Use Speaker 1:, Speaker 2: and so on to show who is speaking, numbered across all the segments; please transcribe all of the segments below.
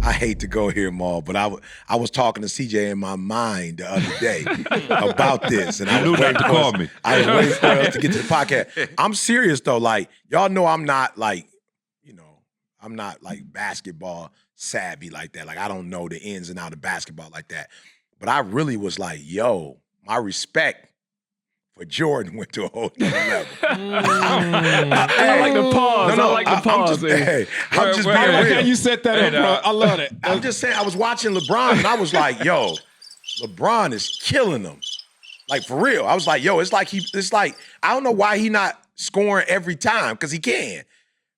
Speaker 1: I hate to go here, Maul, but I was talking to CJ in my mind the other day about this, and I was waiting for us, I was waiting for us to get to the podcast. I'm serious though. Like y'all know, I'm not like, I'm not like basketball savvy like that. Like I don't know the ins and outs of basketball like that. But I really was like, yo, my respect for Jordan went to a whole other level.
Speaker 2: I like the pause. I like the pause.
Speaker 1: I'm just being real.
Speaker 3: How you set that up, bro? I love it.
Speaker 1: I'm just saying, I was watching LeBron and I was like, yo, LeBron is killing them. Like for real. I was like, yo, it's like I don't know why he not scoring every time, because he can.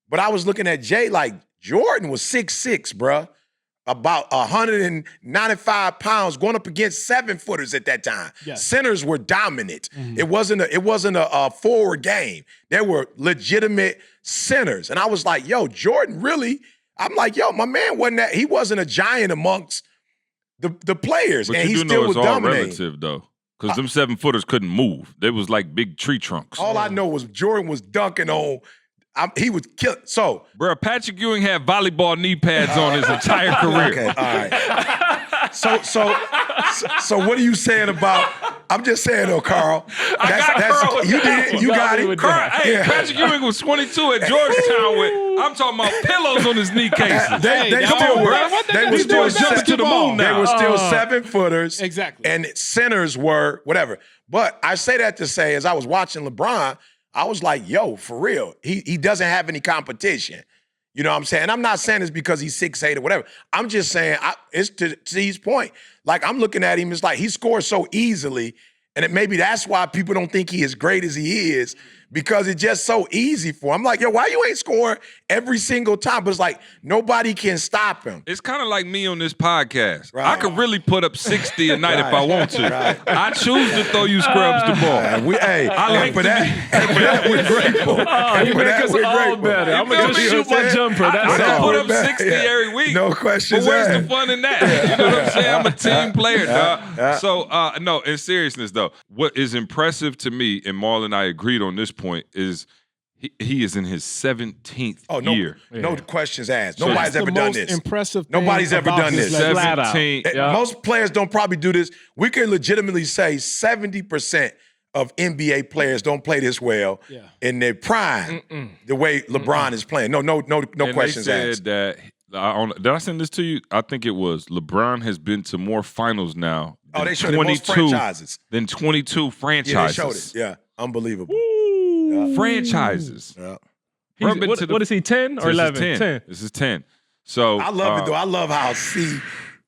Speaker 1: But I was looking at Jay like Jordan was 6'6", bruh. About 195 pounds, going up against 7-footers at that time. Yes. Centers were dominant. Mm-hmm. It wasn't a forward game. There were legitimate centers. And I was like, yo, Jordan really, I'm like, yo, my man he wasn't a giant amongst the players.
Speaker 4: But
Speaker 1: and
Speaker 4: you
Speaker 1: he
Speaker 4: do
Speaker 1: still
Speaker 4: know
Speaker 1: was
Speaker 4: it's all
Speaker 1: dominating.
Speaker 4: relative though. Because them 7-footers couldn't move. They was like big tree trunks.
Speaker 1: All I know was Jordan was dunking on. He was kill. So,
Speaker 4: bro, Patrick Ewing had volleyball knee pads on his entire career.
Speaker 1: Okay, all right. So what are you saying about? I'm just saying though, Carl. You did. You got it.
Speaker 4: Carl, hey, Patrick Ewing was 22 at Georgetown with. I'm talking about pillows on his knee cases.
Speaker 1: They were still
Speaker 4: jumping to the moon now.
Speaker 1: They were still 7-footers.
Speaker 3: Exactly.
Speaker 1: And centers were whatever. But I say that to say, as I was watching LeBron, I was like, yo, for real, he doesn't have any competition. You know what I'm saying? I'm not saying it's because he's 6'8" or whatever. I'm just saying, it's to C's point. Like, I'm looking at him, it's like he scores so easily, and maybe that's why people don't think he as great as he is, because it's just so easy for him. I'm like, yo, why you ain't scoring every single time? But it's like, nobody can stop him.
Speaker 4: It's kind of like me on this podcast.
Speaker 1: Right.
Speaker 4: I could really put up 60 a night if I want to. Right. I choose to throw you scrubs the ball.
Speaker 1: For that, we're grateful.
Speaker 2: You make us all better. I'm going to just shoot my jumper.
Speaker 4: I can put up 60 every week.
Speaker 1: No questions
Speaker 4: But where's
Speaker 1: asked.
Speaker 4: the fun in that? You know what I'm saying? I'm a team player, dog. So, no, in seriousness, though, what is impressive to me, and Marlon and I agreed on this point, is he is in his 17th year.
Speaker 1: No questions asked. Nobody's ever done this.
Speaker 3: Impressive.
Speaker 1: Nobody's ever done this.
Speaker 4: 17.
Speaker 1: Most players don't probably do this. We can legitimately say 70% of NBA players don't play this well in their prime, the way LeBron is playing. No questions asked.
Speaker 4: They said that. Did I send this to you? I think it was. LeBron has been to more finals now.
Speaker 1: They showed it most franchises.
Speaker 4: Than 22 franchises.
Speaker 1: Yeah, they showed it. Yeah, unbelievable.
Speaker 4: Franchises.
Speaker 1: Yeah.
Speaker 2: What is he, 10 or 11?
Speaker 4: 10. This is 10. So
Speaker 1: I love it, though. I love how C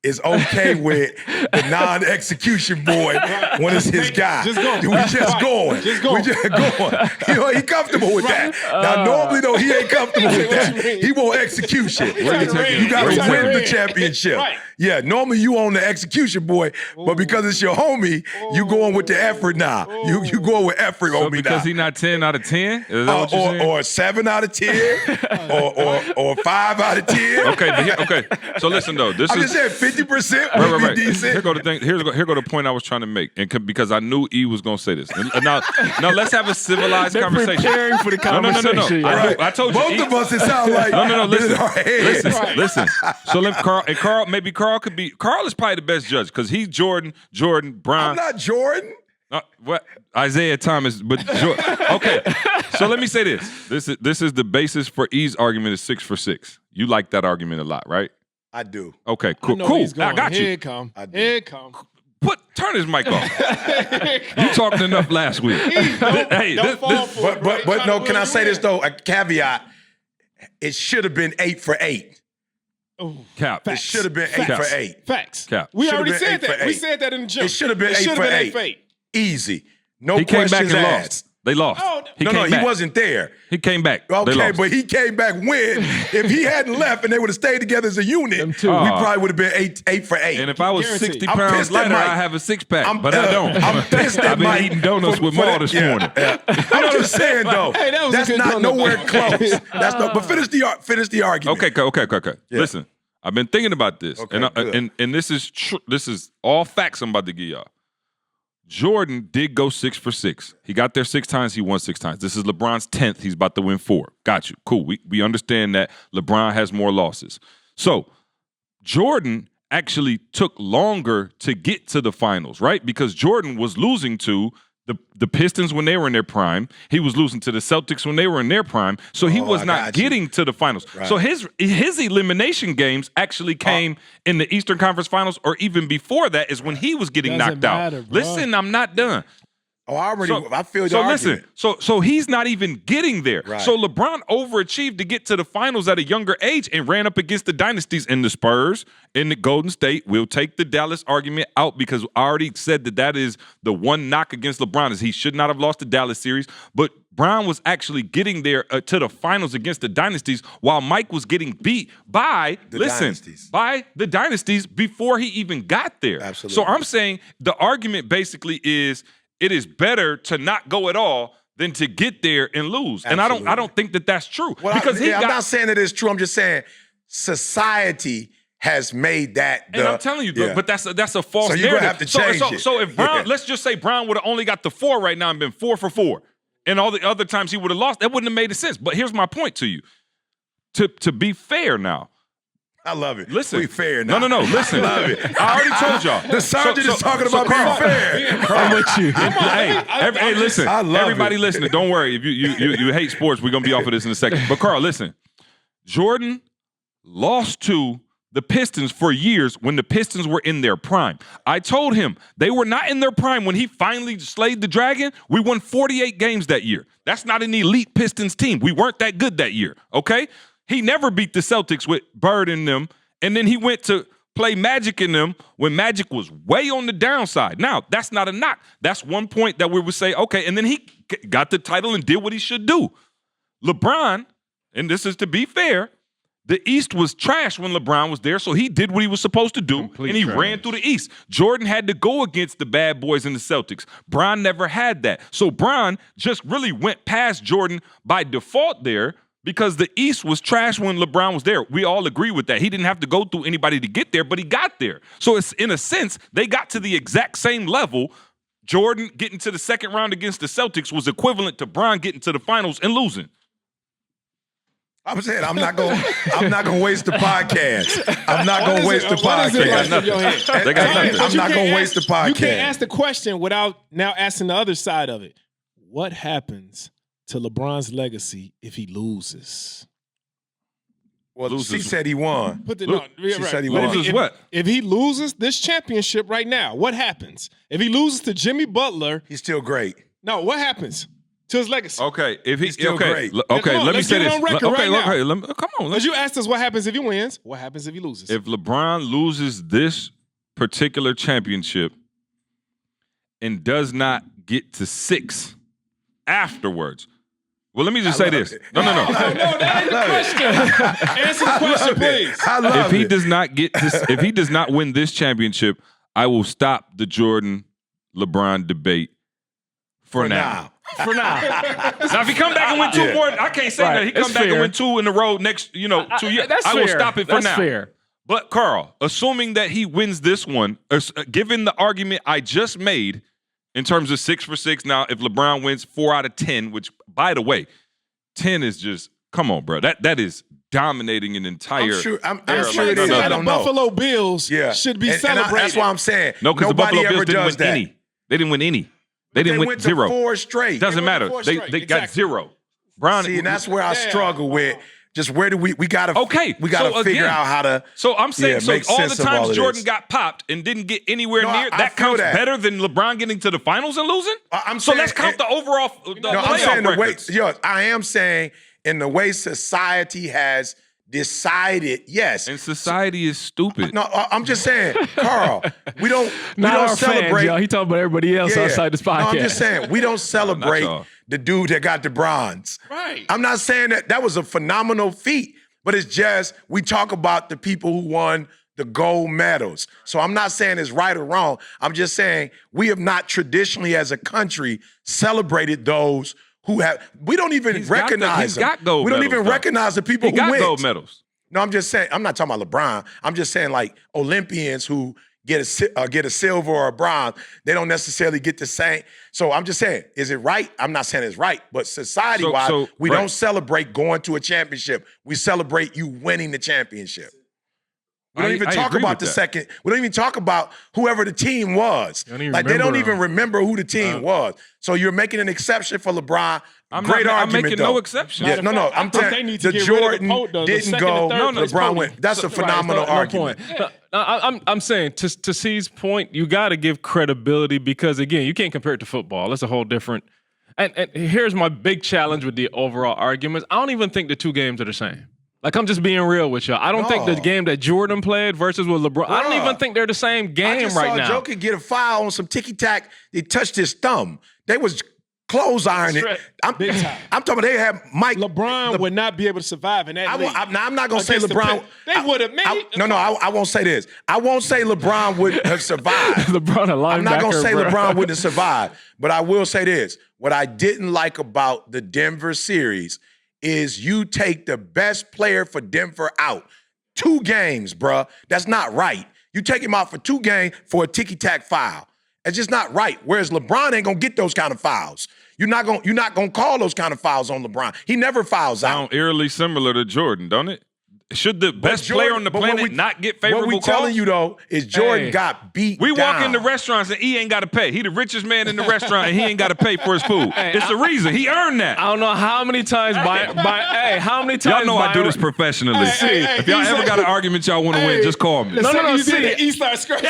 Speaker 1: is okay with the non-execution boy when it's his guy.
Speaker 3: Just go.
Speaker 1: We just going. We just going. He comfortable with that. Now, normally, though, he ain't comfortable with that. He want execution. You got to win the championship.
Speaker 3: Right.
Speaker 1: Yeah, normally you own the execution boy, but because it's your homie, you going with the effort now. You going with effort on me now.
Speaker 4: Because he not 10 out of 10? Is that what you're saying?
Speaker 1: Or 7 out of 10, or 5 out of 10.
Speaker 4: Okay. So listen though,
Speaker 1: I'm just saying 50% would be decent.
Speaker 4: Here go the thing. Here go the point I was trying to make, and because I knew E was gonna say this. And now let's have a civilized conversation.
Speaker 2: Preparing for the conversation.
Speaker 4: No. I told you.
Speaker 1: Both of us, it sounds like
Speaker 4: no.
Speaker 1: Listen.
Speaker 4: Listen. So let Carl. Maybe Carl could be. Carl is probably the best judge because he's Jordan, Bron.
Speaker 1: I'm not Jordan.
Speaker 4: What Isaiah Thomas, but okay. So let me say this. This is the basis for E's argument is 6 for 6. You like that argument a lot, right?
Speaker 1: I do.
Speaker 4: Okay, cool.
Speaker 3: I
Speaker 4: got you.
Speaker 3: Here it come.
Speaker 4: Turn his mic off. You talked enough last week.
Speaker 1: But no. Can I say this though? A caveat. It should have been 8 for 8.
Speaker 4: Cap.
Speaker 1: It should have been 8 for 8.
Speaker 3: Facts.
Speaker 4: Cap.
Speaker 3: We
Speaker 1: Should've
Speaker 3: already
Speaker 1: been
Speaker 3: said
Speaker 1: 8 for
Speaker 3: that. We
Speaker 1: 8.
Speaker 3: said that in the gym.
Speaker 1: It should have been 8
Speaker 3: should've
Speaker 1: for
Speaker 3: been
Speaker 1: 8.
Speaker 3: 8 for 8.
Speaker 1: Easy. No
Speaker 4: He came
Speaker 1: questions
Speaker 4: back and
Speaker 1: asked.
Speaker 4: lost. They lost. He
Speaker 1: wasn't there.
Speaker 4: He came back.
Speaker 1: Okay, but he came back when. If he hadn't left and they would have stayed together as a unit, we probably would have been 8 for 8.
Speaker 4: And if I was
Speaker 3: Guaranteed.
Speaker 4: 60 pounds lighter, I'd have a 6-pack. But I don't.
Speaker 1: I'm pissed at
Speaker 4: I've been
Speaker 1: Mike
Speaker 4: eating donuts with Maul this morning.
Speaker 1: I'm just saying though,
Speaker 3: that was a
Speaker 1: that's
Speaker 3: good
Speaker 1: not
Speaker 3: donut.
Speaker 1: nowhere close. But finish the argument.
Speaker 4: Okay.
Speaker 1: Yeah.
Speaker 4: Listen, I've been thinking about this, and this is true. This is all facts I'm about to give y'all. Jordan did go 6 for 6. He got there 6 times. He won 6 times. This is LeBron's 10th. He's about to win 4. Got you. Cool. We understand that LeBron has more losses. So Jordan actually took longer to get to the finals, right? Because Jordan was losing to the Pistons when they were in their prime. He was losing to the Celtics when they were in their prime. So he was not getting to the finals. Right. So his elimination games actually came in the Eastern Conference Finals, or even before that is when he was getting knocked out. Bro. Listen, I'm not done.
Speaker 1: Oh, I feel your argument.
Speaker 4: So he's not even getting there.
Speaker 1: Right.
Speaker 4: So LeBron overachieved to get to the finals at a younger age and ran up against the dynasties in the Spurs, in the Golden State. We'll take the Dallas argument out because I already said that is the one knock against LeBron is he should not have lost the Dallas series. But Brown was actually getting there to the finals against the dynasties while Mike was getting beat by the dynasties before he even got there.
Speaker 1: Absolutely.
Speaker 4: So I'm saying the argument basically is it is better to not go at all than to get there and lose.
Speaker 1: Absolutely.
Speaker 4: And I don't think that that's true.
Speaker 1: Well, I'm not saying that it's true. I'm just saying society has made that.
Speaker 4: And I'm telling you, but that's a false narrative.
Speaker 1: So you're gonna have to change it.
Speaker 4: So if Brown, let's just say Brown would have only got the 4 right now and been 4 for 4, and all the other times he would have lost, that wouldn't have made sense. But here's my point to you: to be fair now.
Speaker 1: I love it.
Speaker 4: Listen.
Speaker 1: We fair now.
Speaker 4: No. Listen.
Speaker 1: I love it.
Speaker 4: I already told y'all.
Speaker 1: The sergeant is talking about being fair.
Speaker 2: I'm with you.
Speaker 4: Hey, listen.
Speaker 1: I love
Speaker 4: everybody
Speaker 1: it.
Speaker 4: listening, don't worry. If you hate sports, we're going to be off of this in a second. But Carl, listen. Jordan lost to the Pistons for years when the Pistons were in their prime. I told him they were not in their prime when he finally slayed the dragon. We won 48 games that year. That's not an elite Pistons team. We weren't that good that year, okay? He never beat the Celtics with Bird in them, and then he went to play Magic in them when Magic was way on the downside. Now, that's not a knock. That's one point that we would say, okay, and then he got the title and did what he should do. LeBron, and this is to be fair, the East was trash when LeBron was there, so he did what he was supposed to do, and he ran through the East. Jordan had to go against the bad boys in the Celtics. Bron never had that. So Bron just really went past Jordan by default there, because the East was trash when LeBron was there. We all agree with that. He didn't have to go through anybody to get there, but he got there. So it's, in a sense, they got to the exact same level. Jordan getting to the second round against the Celtics was equivalent to Bron getting to the finals and losing.
Speaker 1: I'm saying I'm not gonna waste the podcast. I'm not gonna waste the podcast.
Speaker 4: They got nothing.
Speaker 1: I'm not gonna waste the podcast.
Speaker 3: You can't ask the question without now asking the other side of it. What happens to LeBron's legacy if he loses?
Speaker 1: Well, she said he won.
Speaker 3: She
Speaker 1: said he
Speaker 3: won.
Speaker 4: Loses what?
Speaker 3: If he loses this championship right now, what happens? If he loses to Jimmy Butler,
Speaker 1: He's still great.
Speaker 3: No, what happens to his legacy?
Speaker 4: Okay, if he's
Speaker 1: still
Speaker 4: great.
Speaker 1: great.
Speaker 4: Okay, let me say this.
Speaker 3: On record right now.
Speaker 4: Okay, come on.
Speaker 3: Because you asked us what happens if he wins. What happens if he loses?
Speaker 4: If LeBron loses this particular championship and does not get to 6 afterwards. Well, let me just say this. No.
Speaker 3: No, that ain't the question. Answer the question, please.
Speaker 1: I love
Speaker 4: If he
Speaker 1: it.
Speaker 4: does not get this, if he does not win this championship, I will stop the Jordan LeBron debate for now.
Speaker 2: For now.
Speaker 4: Now, if he come back and win 2 more, I can't say that. He come
Speaker 2: That's
Speaker 4: back
Speaker 2: fair.
Speaker 4: and win 2 in a row next, 2 years.
Speaker 2: That's
Speaker 4: I will
Speaker 2: fair.
Speaker 4: stop it for
Speaker 2: That's
Speaker 4: now.
Speaker 2: fair.
Speaker 4: But Carl, assuming that he wins this one, given the argument I just made in terms of 6 for 6, now if LeBron wins 4 out of 10, which by the way, 10 is just come on, bro. That is dominating an entire.
Speaker 1: I'm sure
Speaker 3: It
Speaker 1: it
Speaker 3: is.
Speaker 1: is. I
Speaker 3: The
Speaker 1: don't know.
Speaker 3: Buffalo Bills should be celebrated.
Speaker 1: That's why I'm saying
Speaker 4: No, because the
Speaker 1: nobody
Speaker 4: Buffalo
Speaker 1: ever
Speaker 4: Bills didn't
Speaker 1: does
Speaker 4: win
Speaker 1: that.
Speaker 4: any. They didn't win any. They didn't win
Speaker 1: went
Speaker 4: 0.
Speaker 1: to 4 straight.
Speaker 4: Doesn't matter.
Speaker 3: four
Speaker 4: They
Speaker 3: straight.
Speaker 4: got
Speaker 3: Exactly.
Speaker 4: 0. Bron,
Speaker 1: See, and that's where I struggle with. Just where do we gotta
Speaker 4: Okay,
Speaker 1: we gotta
Speaker 4: so
Speaker 1: figure
Speaker 4: again,
Speaker 1: out how to.
Speaker 4: So I'm saying,
Speaker 1: make
Speaker 4: all the
Speaker 1: sense of all
Speaker 4: times
Speaker 1: of
Speaker 4: Jordan
Speaker 1: this.
Speaker 4: got popped and didn't get anywhere
Speaker 1: No,
Speaker 4: near,
Speaker 1: I
Speaker 4: that
Speaker 1: feel
Speaker 4: counts
Speaker 1: that.
Speaker 4: better than LeBron getting to the finals and losing?
Speaker 1: I'm
Speaker 4: so
Speaker 1: saying-
Speaker 4: let's count the overall
Speaker 1: No, I'm saying
Speaker 4: playoff
Speaker 1: the way.
Speaker 4: records.
Speaker 1: I am saying in the way society has decided. Yes.
Speaker 4: And society is stupid.
Speaker 1: No, I'm just saying, Carl. We don't
Speaker 2: Not our
Speaker 1: celebrate.
Speaker 2: fans, y'all. He talking about everybody else outside this podcast.
Speaker 1: No, I'm just saying we don't celebrate
Speaker 4: y'all.
Speaker 1: the dude that got the bronze.
Speaker 3: Right.
Speaker 1: I'm not saying that was a phenomenal feat, but it's just we talk about the people who won the gold medals. So I'm not saying it's right or wrong. I'm just saying we have not traditionally as a country celebrated those who have. We don't even
Speaker 4: He's got
Speaker 1: recognize them.
Speaker 4: gold
Speaker 1: We don't
Speaker 4: medals,
Speaker 1: even
Speaker 4: though.
Speaker 1: recognize the people
Speaker 4: He
Speaker 1: who
Speaker 4: got
Speaker 1: win.
Speaker 4: gold medals.
Speaker 1: No, I'm just saying. I'm not talking about LeBron. I'm just saying like Olympians who get a silver or a bronze. They don't necessarily get the same. So I'm just saying, is it right? I'm not saying it's right, but society-wise, we don't celebrate going to a championship. We celebrate you winning the championship. We don't even talk about the second. We don't even talk about whoever the team was. Like they don't even remember who the team was. So you're making an exception for LeBron.
Speaker 4: I'm making
Speaker 1: though.
Speaker 4: no exception.
Speaker 1: Yeah, no. I'm telling you, the Jordan didn't go. LeBron went. That's a phenomenal argument.
Speaker 2: I'm saying to C's point, you got to give credibility because again, you can't compare it to football. That's a whole different. And here's my big challenge with the overall arguments. I don't even think the two games are the same. Like, I'm just being real with y'all. I don't think the game that Jordan played versus with LeBron, I don't even think they're the same game right now.
Speaker 1: I just saw Joker get a foul on some ticky-tack. He touched his thumb. They was close ironing. I'm talking about they have Mike.
Speaker 3: LeBron would not be able to survive in that league.
Speaker 1: I'm not going to say LeBron.
Speaker 3: They would have made.
Speaker 1: I won't say this. I won't say LeBron would have survived.
Speaker 2: LeBron a linebacker,
Speaker 1: I'm not going to say LeBron wouldn't have survived. But I will say this. What I didn't like about the Denver series is you take the best player for Denver out. 2 games, bruh. That's not right. You take him out for 2 games for a ticky-tack foul. It's just not right. Whereas LeBron ain't gonna get those kind of fouls. You're not gonna call those kind of fouls on LeBron. He never fouls out.
Speaker 4: Sound eerily similar to Jordan, don't it? Should the best player on the planet not get favorable calls?
Speaker 1: What we telling you, though, is Jordan got beat
Speaker 4: We
Speaker 1: down.
Speaker 4: walk into restaurants and he ain't got to pay. He the richest man in the restaurant and he ain't got to pay for his food. It's the reason. He earned that.
Speaker 2: I don't know how many times how many times
Speaker 4: y'all know I do this professionally. If y'all ever got an argument y'all want to win, just call me.
Speaker 3: No, see. He starts scratching.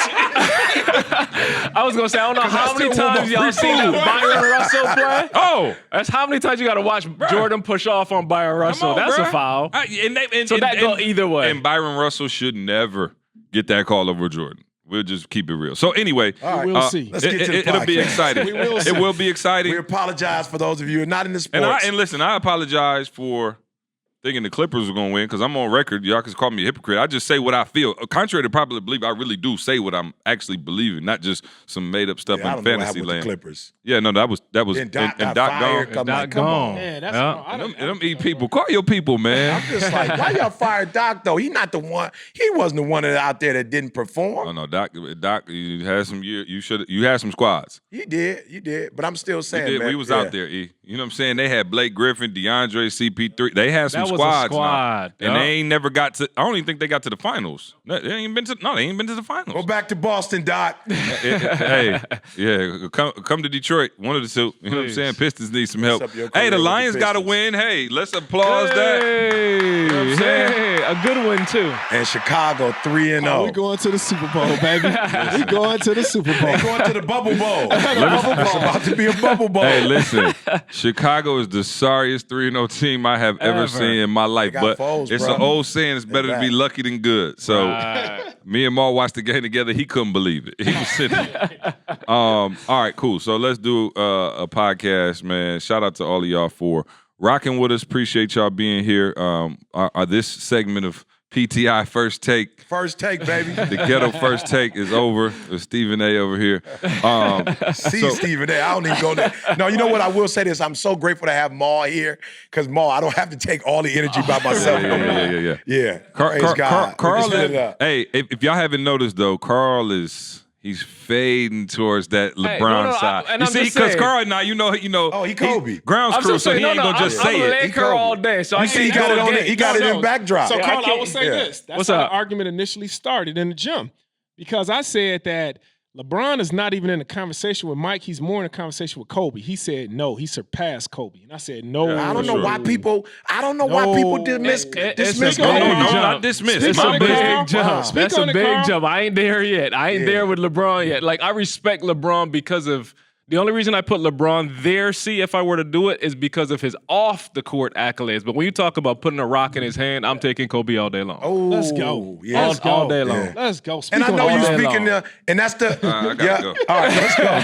Speaker 2: I was going to say, I don't know how many times y'all seen Byron Russell play.
Speaker 4: Oh.
Speaker 2: That's how many times you got to watch Jordan push off on Byron Russell. That's a foul. So that go either way.
Speaker 4: And Byron Russell should never get that call over Jordan. We'll just keep it real. So anyway,
Speaker 3: we'll see.
Speaker 1: Let's get to the
Speaker 4: it'll be
Speaker 1: podcast.
Speaker 4: exciting. It will be exciting.
Speaker 1: We apologize for those of you who are not in the sports.
Speaker 4: And listen, I apologize for thinking the Clippers were going to win because I'm on record. Y'all can call me a hypocrite. I just say what I feel. Contrary to popular belief, I really do say what I'm actually believing, not just some made up stuff in fantasy land.
Speaker 1: Clippers.
Speaker 4: Yeah, no, that was
Speaker 1: and Doc gone.
Speaker 2: Doc gone.
Speaker 3: Man, that's wrong.
Speaker 4: Them eat people. Call your people, man.
Speaker 1: I'm just like, why y'all fired Doc though? He not the one. He wasn't the one out there that didn't perform.
Speaker 4: Oh no, Doc, you had some year. You had some squads.
Speaker 1: You did. But I'm still saying, man,
Speaker 4: we was out there. You know what I'm saying? They had Blake Griffin, DeAndre, CP3. They had some squads. And they ain't never got to. I don't even think they got to the finals. They ain't been to the finals.
Speaker 1: Go back to Boston, Doc.
Speaker 4: Hey, yeah, come to Detroit. One of the two. You know what I'm saying? Pistons need some help. Hey, the Lions got to win. Hey, let's applaud that. You know what I'm saying?
Speaker 2: Hey, a good one too.
Speaker 1: And Chicago 3-0.
Speaker 3: We going to the Super Bowl, baby. We going to the Super Bowl.
Speaker 1: They going to the Bubble Bowl. It's about to be a Bubble Bowl.
Speaker 4: Hey, listen, Chicago is the sorriest 3-0 team I have ever seen in my life. But it's an old saying, it's better to be lucky than good. So me and Maul watched the game together. He couldn't believe it. He was sitting there. All right, cool. So let's do a podcast, man. Shout out to all of y'all for rocking with us. Appreciate y'all being here. This segment of PTI First Take.
Speaker 1: First Take, baby.
Speaker 4: The ghetto First Take is over. There's Stephen A. over here.
Speaker 1: Stephen A. I don't even go there. No, you know what? I will say this. I'm so grateful to have Maul here because Maul, I don't have to take all the energy by myself. Yeah. Praise God.
Speaker 4: Carl hey, if y'all haven't noticed, though, Carl he's fading towards that LeBron side.
Speaker 2: And
Speaker 4: you see, because Carl now, you know.
Speaker 1: Oh, he Kobe.
Speaker 4: Grounds crew, so he ain't gonna just say it.
Speaker 2: He Carl all day, so
Speaker 1: you see, he got it in backdrop.
Speaker 3: So, Carl, I will say this. That's how the argument initially started in the gym, because I said that LeBron is not even in a conversation with Mike. He's more in a conversation with Kobe. He said no. He surpassed Kobe, and I said no.
Speaker 1: I don't know why people. dismiss.
Speaker 2: No,
Speaker 4: not dismiss.
Speaker 2: It's a big jump.
Speaker 3: Speak
Speaker 2: That's
Speaker 3: on
Speaker 2: a
Speaker 3: it,
Speaker 2: big
Speaker 3: Carl.
Speaker 2: jump. I ain't there yet. I ain't there with LeBron yet. Like, I respect LeBron because of the only reason I put LeBron there, if I were to do it, is because of his off the court accolades. But when you talk about putting a rock in his hand, I'm taking Kobe all day long.
Speaker 1: Oh,
Speaker 3: let's go.
Speaker 1: Yeah.
Speaker 2: All day long.
Speaker 1: Yeah.
Speaker 3: Let's go.
Speaker 1: And I know you speaking there, and that's the.
Speaker 4: I gotta go.
Speaker 1: All right, let's go.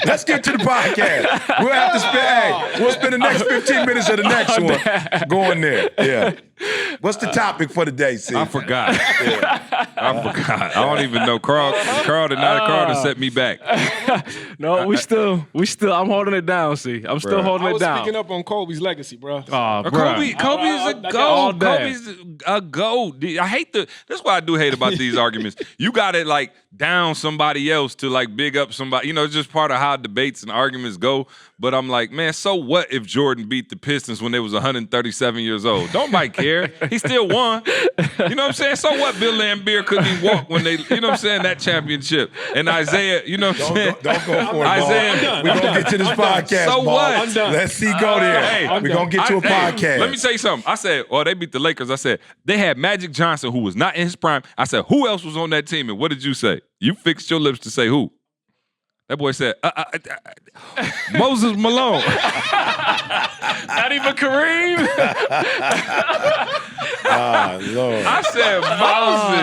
Speaker 1: Let's get to the podcast. We'll have to spend. We'll spend the next 15 minutes of the next one going there. Yeah. What's the topic for the day, C?
Speaker 4: I forgot. I forgot. I don't even know. Carl to set me back.
Speaker 2: No, we still. I'm holding it down. See, I'm still holding it down.
Speaker 3: I was speaking up on Kobe's legacy, bro.
Speaker 4: Kobe is a GOAT. Kobe's a GOAT. I hate that's what I do hate about these arguments. You got it like down somebody else to like big up somebody. You know, it's just part of how debates and arguments go. But I'm like, man, so what if Jordan beat the Pistons when they was 137 years old? Don't nobody care. He still won. You know what I'm saying? So what? Bill Laimbeer couldn't even walk when they, you know what I'm saying, that championship. And Isaiah, you know what I'm saying?
Speaker 1: Don't go for it,
Speaker 4: Isaiah,
Speaker 1: we're going to get to this podcast,
Speaker 4: So
Speaker 1: Ball.
Speaker 4: what?
Speaker 1: Let's see go there. We're going to get to a podcast.
Speaker 4: Let me tell you something. I said, they beat the Lakers. I said, they had Magic Johnson, who was not in his prime. I said, who else was on that team? And what did you say? You fixed your lips to say who? That boy said, Moses Malone.
Speaker 2: Not even Kareem.
Speaker 1: Lord.
Speaker 4: I said Moses.